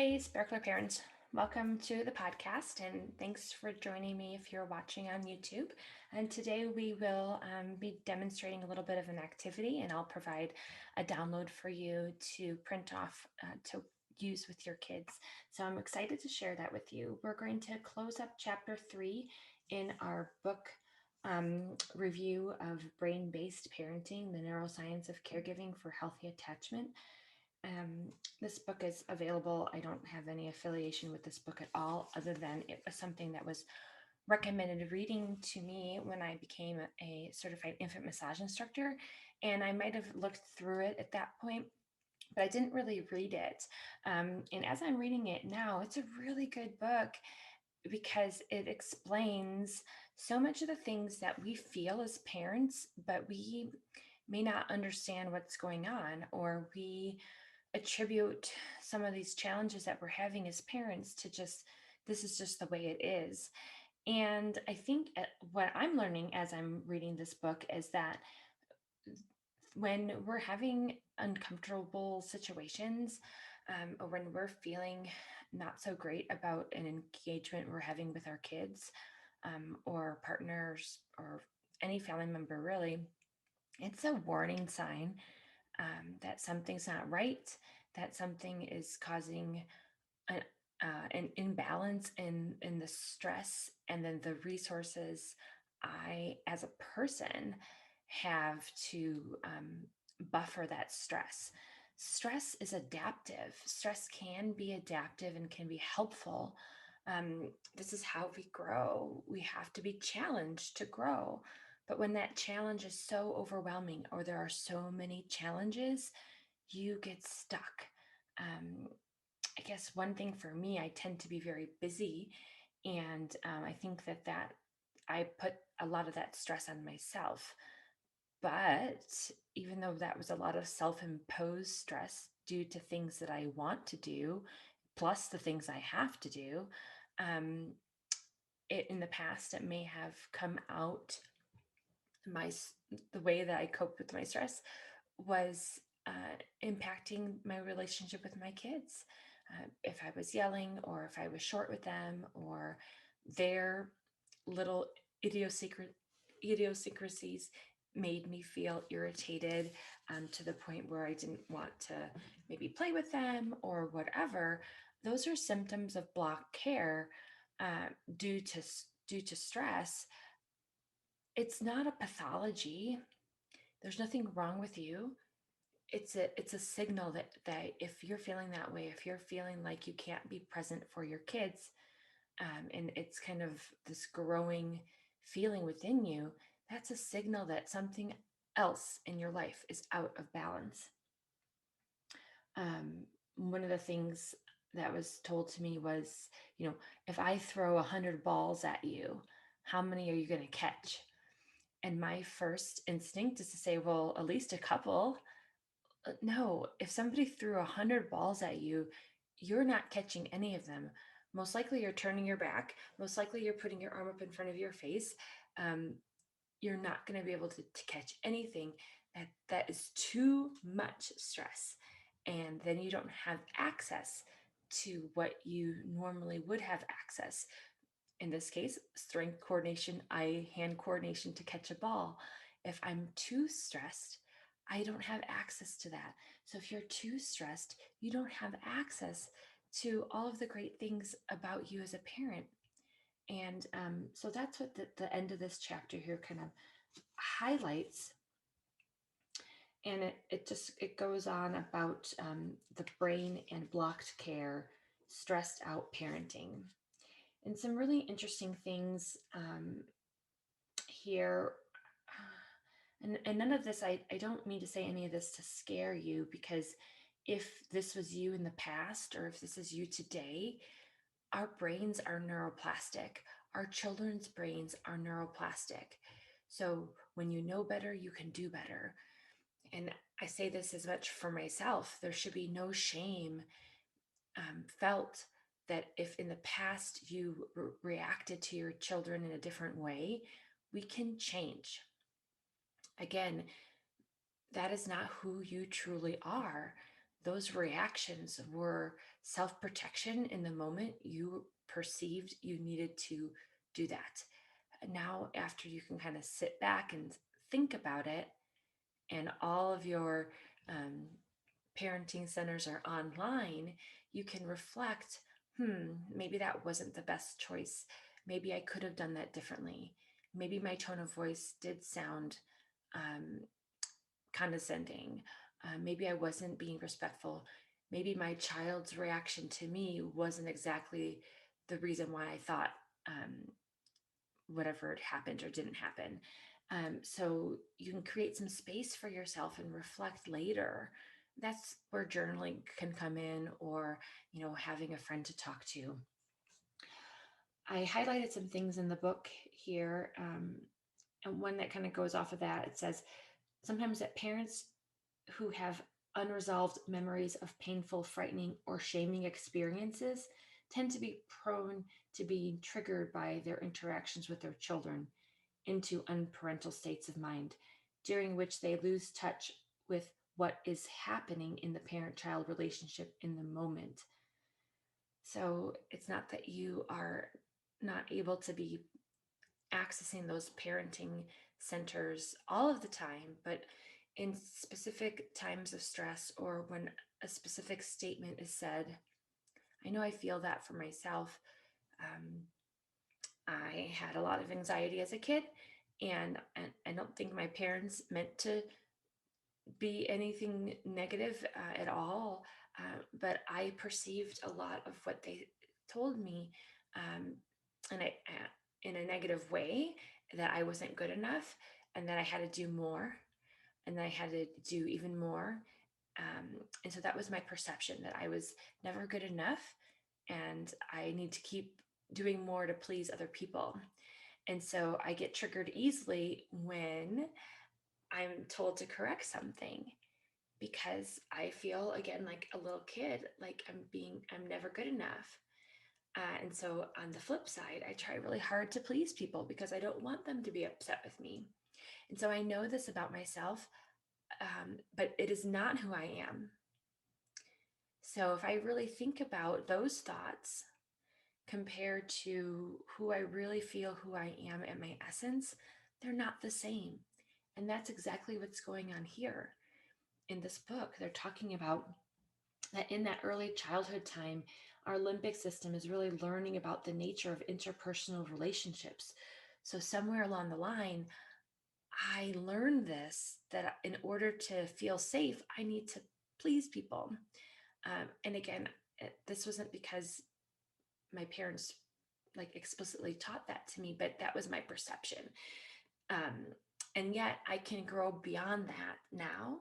Hey, Sparkler parents. Welcome to the podcast, and thanks for joining me if you're watching on YouTube. And today we will be demonstrating a little bit of an activity, and I'll provide a download for you to print off to use with your kids. So I'm excited to share that with you. We're going to close up chapter 3 in our book review of brain-based parenting, the neuroscience of caregiving for healthy attachment. This book is available. I don't have any affiliation with this book at all, other than it was something that was recommended reading to me when I became a certified infant massage instructor. And I might have looked through it at that point, but I didn't really read it. And as I'm reading it now, it's a really good book because it explains so much of the things that we feel as parents, but we may not understand what's going on, or we attribute some of these challenges that we're having as parents to just this is just the way it is. And I think what I'm learning as I'm reading this book is that when we're having uncomfortable situations, or when we're feeling not so great about an engagement we're having with our kids, or partners, or any family member, really, it's a warning sign that something's not right, that something is causing an, an imbalance in the stress and then the resources I, as a person, have to buffer that stress. Stress is adaptive. Stress can be adaptive and can be helpful. This is how we grow. We have to be challenged to grow. But when that challenge is so overwhelming, or there are so many challenges, you get stuck. Um, I guess one thing for me, I tend to be very busy, and I think that I put a lot of that stress on myself. But even though that was a lot of self-imposed stress due to things that I want to do, plus the things I have to do, um, in the past, it may have come out my the way that I coped with my stress was impacting my relationship with my kids. If I was yelling, or if I was short with them, or their little idiosyncrasies made me feel irritated, to the point where I didn't want to maybe play with them or whatever. Those are symptoms of block care, due to stress. It's not a pathology. There's nothing wrong with you. It's a signal that if you're feeling that way, if you're feeling like you can't be present for your kids, and it's kind of this growing feeling within you, that's a signal that something else in your life is out of balance. One of the things that was told to me was, if I throw 100 balls at you, how many are you going to catch? And my first instinct is to say, well, at least a couple. No, if somebody threw 100 balls at you, you're not catching any of them. Most likely you're turning your back. Most likely you're putting your arm up in front of your face. Um, you're not going to be able to catch anything. That is too much stress. And then you don't have access to what you normally would have access. In this case, strength coordination, eye-hand coordination to catch a ball. If I'm too stressed, I don't have access to that. So if you're too stressed, you don't have access to all of the great things about you as a parent. And so that's what the end of this chapter here kind of highlights. And it goes on about the brain and blocked care, stressed out parenting, and some really interesting things here. And none of this, I don't mean to say any of this to scare you, because if this was you in the past, or if this is you today, our brains are neuroplastic. Our children's brains are neuroplastic. So when you know better, you can do better. And I say this as much for myself. There should be no shame felt that if in the past you reacted to your children in a different way, we can change. Again, that is not who you truly are. those reactions were self-protection in the moment you perceived you needed to do that. Now, after you can kind of sit back and think about it, and all of your um, parenting centers are online, you can reflect, maybe that wasn't the best choice. Maybe I could have done that differently. Maybe my tone of voice did sound um, condescending. Maybe I wasn't being respectful. Maybe my child's reaction to me wasn't exactly the reason why I thought whatever had happened or didn't happen. So you can create some space for yourself and reflect later. That's where journaling can come in, or having a friend to talk to. I highlighted some things in the book here, and one that kind of goes off of that. It says sometimes that parents who have unresolved memories of painful, frightening, or shaming experiences tend to be prone to being triggered by their interactions with their children into unparental states of mind, during which they lose touch with what is happening in the parent child relationship in the moment. So it's not that you are not able to be accessing those parenting centers all of the time, but in specific times of stress or when a specific statement is said. I know I feel that for myself. Um, I had a lot of anxiety as a kid, and I don't think my parents meant to be anything negative at all, but I perceived a lot of what they told me, um, and in a negative way, that I wasn't good enough, and that I had to do more, and that I had to do even more. And so that was my perception, that I was never good enough, and I need to keep doing more to please other people. And so I get triggered easily when I'm told to correct something, because I feel again like a little kid, like I'm never good enough. And so on the flip side, I try really hard to please people because I don't want them to be upset with me. And so I know this about myself, but it is not who I am. So if I really think about those thoughts compared to who I really feel, who I am at my essence, they're not the same. And that's exactly what's going on here in this book. They're talking about that in that early childhood time, our limbic system is really learning about the nature of interpersonal relationships. So, somewhere along the line, I learned this, that in order to feel safe, I need to please people. And again, this wasn't because my parents like explicitly taught that to me, but that was my perception. Um, and yet I can grow beyond that now.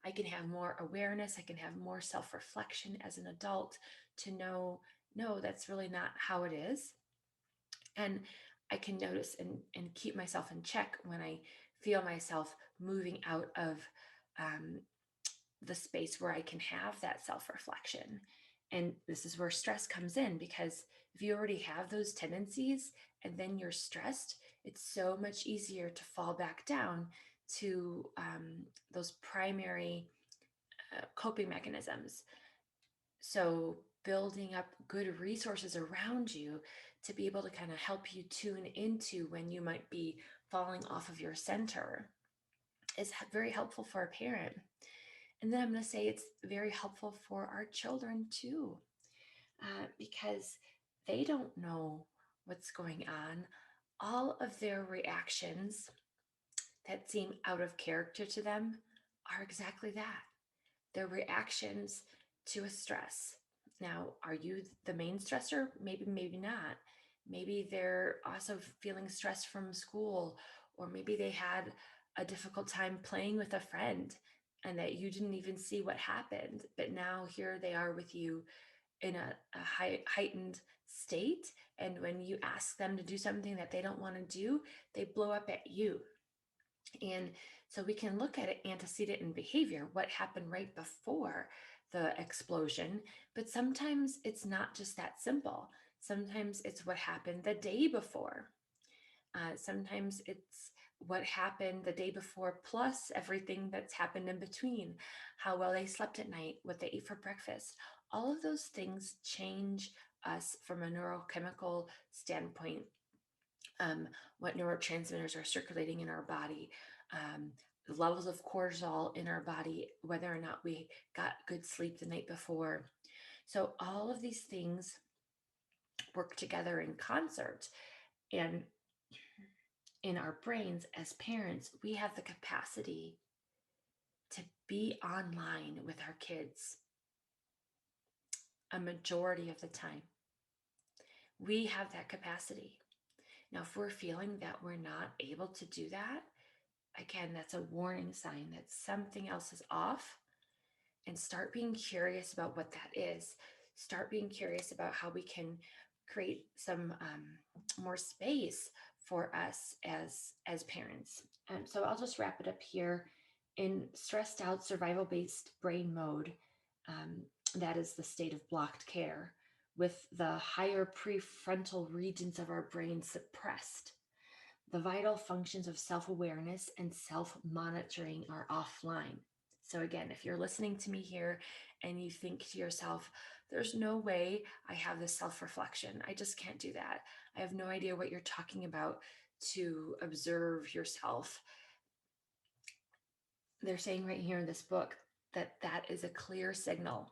I can have more awareness. I can have more self reflection as an adult to know, no, that's really not how it is. And I can notice and keep myself in check when I feel myself moving out of um, the space where I can have that self reflection. And this is where stress comes in, because if you already have those tendencies and then you're stressed, it's so much easier to fall back down to those primary coping mechanisms. So, building up good resources around you to be able to kind of help you tune into when you might be falling off of your center is very helpful for a parent. And then I'm going to say it's very helpful for our children too, because they don't know what's going on. All of their reactions that seem out of character to them are exactly that. Their reactions to a stress. Now, are you the main stressor? Maybe, maybe not. Maybe they're also feeling stress from school, or maybe they had a difficult time playing with a friend and that you didn't even see what happened. But now here they are with you in a heightened state. And when you ask them to do something that they don't want to do, they blow up at you. And so we can look at it, antecedent in behavior, what happened right before the explosion. But sometimes it's not just that simple. Sometimes it's what happened the day before. Sometimes it's what happened the day before, plus everything that's happened in between, how well they slept at night, what they ate for breakfast. All of those things change us from a neurochemical standpoint, what neurotransmitters are circulating in our body, the levels of cortisol in our body, whether or not we got good sleep the night before. So, all of these things work together in concert. And in our brains, as parents, we have the capacity to be online with our kids a majority of the time. We have that capacity. Now, if we're feeling that we're not able to do that, again, that's a warning sign that something else is off, and start being curious about what that is. Start being curious about how we can create some more space for us as parents. So I'll just wrap it up here. In stressed out, survival based brain mode, um, that is the state of blocked care, with the higher prefrontal regions of our brain suppressed. The vital functions of self awareness and self monitoring are offline. So, again, if you're listening to me here and you think to yourself, there's no way I have this self reflection, I just can't do that. I have no idea what you're talking about to observe yourself. They're saying right here in this book that that is a clear signal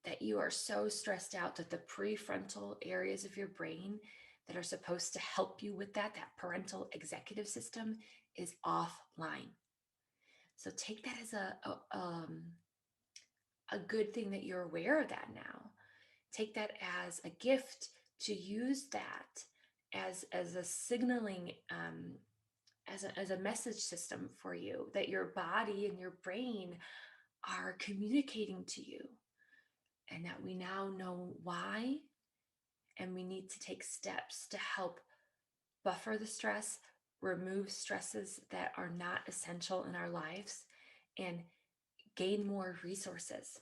that you are so stressed out that the prefrontal areas of your brain that are supposed to help you with that parental executive system, is offline. So take that as a good thing that you're aware of that now. Take that as a gift to use that as a signaling, as a message system for you, that your body and your brain are communicating to you, and that we now know why, and we need to take steps to help buffer the stress, remove stresses that are not essential in our lives, and gain more resources.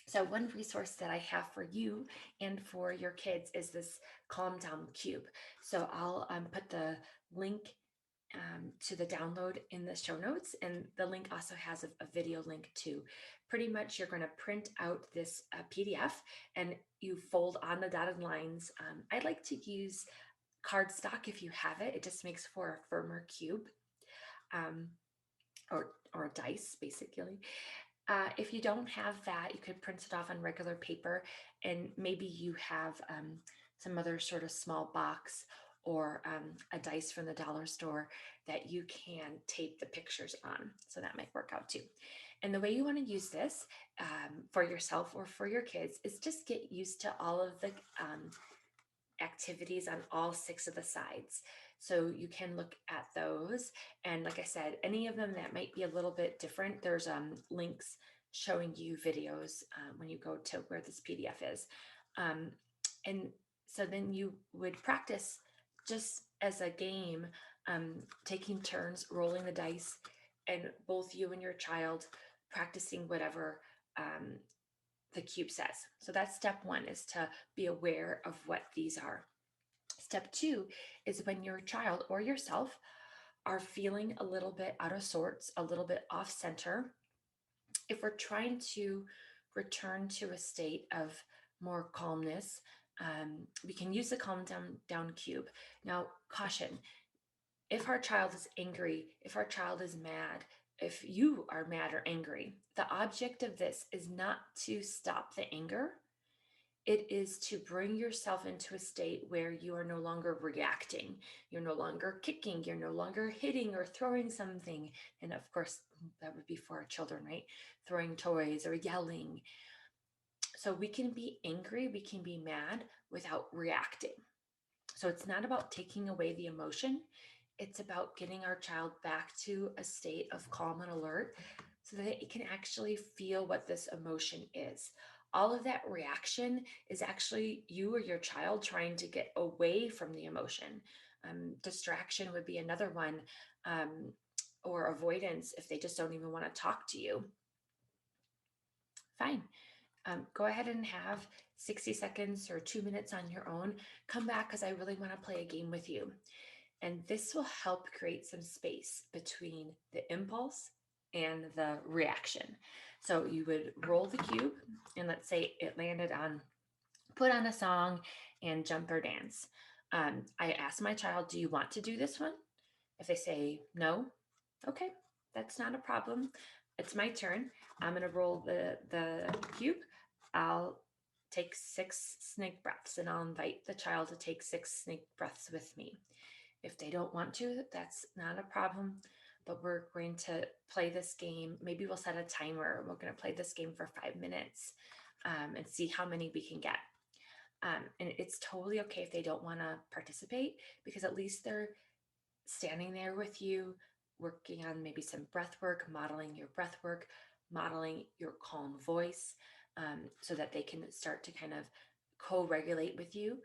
So, one resource that I have for you and for your kids is this Calm Down Cube. So, I'll put the link to the download in the show notes, and the link also has a video link too. Pretty much, you're going to print out this PDF and you fold on the dotted lines. I like to use cardstock if you have it. It just makes for a firmer cube, um, or a dice, basically. If you don't have that, you could print it off on regular paper, and maybe you have some other sort of small box, or a dice from the dollar store that you can tape the pictures on. So that might work out too. And the way you want to use this, for yourself or for your kids, is just get used to all of the activities on all 6 of the sides. So you can look at those. And like I said, any of them that might be a little bit different, there's links showing you videos when you go to where this PDF is. And so then you would practice just as a game, taking turns rolling the dice, and both you and your child practicing whatever the cube says. So that's step 1, is to be aware of what these are. Step 2 is when your child or yourself are feeling a little bit out of sorts, a little bit off center. If we're trying to return to a state of more calmness, we can use the down cube. Now, caution, if our child is angry, if our child is mad, if you are mad or angry, the object of this is not to stop the anger. It is to bring yourself into a state where you are no longer reacting. You're no longer kicking. You're no longer hitting or throwing something. And of course, that would be for our children, right? Throwing toys or yelling. So we can be angry, we can be mad without reacting. So it's not about taking away the emotion. It's about getting our child back to a state of calm and alert, so that it can actually feel what this emotion is. All of that reaction is actually you or your child trying to get away from the emotion. Distraction would be another one, or avoidance if they just don't even want to talk to you. Fine. Go ahead and have 60 seconds or 2 minutes on your own. Come back, because I really want to play a game with you. And this will help create some space between the impulse and the reaction. So you would roll the cube, and let's say it landed on put on a song and jump or dance. I ask my child, do you want to do this one? If they say no, okay, that's not a problem. It's my turn. I'm going to roll the cube. I'll take 6 snake breaths, and I'll invite the child to take 6 snake breaths with me. If they don't want to, that's not a problem. But we're going to play this game. Maybe we'll set a timer. We're going to play this game for 5 minutes and see how many we can get. And it's totally okay if they don't want to participate, because at least they're standing there with you, working on maybe some breath work, modeling your breath work, modeling your calm voice, so that they can start to kind of co-regulate with you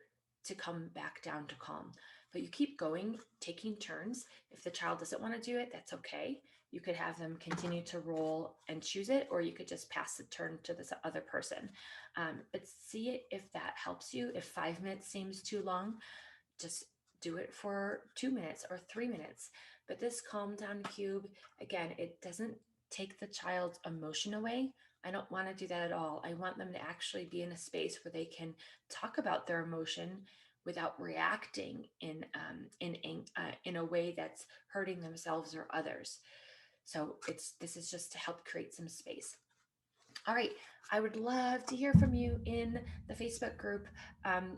to come back down to calm. But you keep going, taking turns. If the child doesn't want to do it, that's okay. You could have them continue to roll and choose it, or you could just pass the turn to this other person. But see if that helps you. If 5 minutes seems too long, just do it for 2 minutes or 3 minutes. But this calm down cube, again, it doesn't take the child's emotion away. I don't want to do that at all. I want them to actually be in a space where they can talk about their emotion without reacting in a way that's hurting themselves or others. So this is just to help create some space. All right. I would love to hear from you in the Facebook group.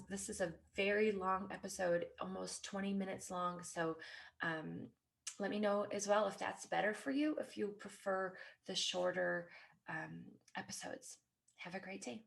This is a very long episode, almost 20 minutes long. So um, let me know as well if that's better for you, if you prefer the shorter episodes. Have a great day.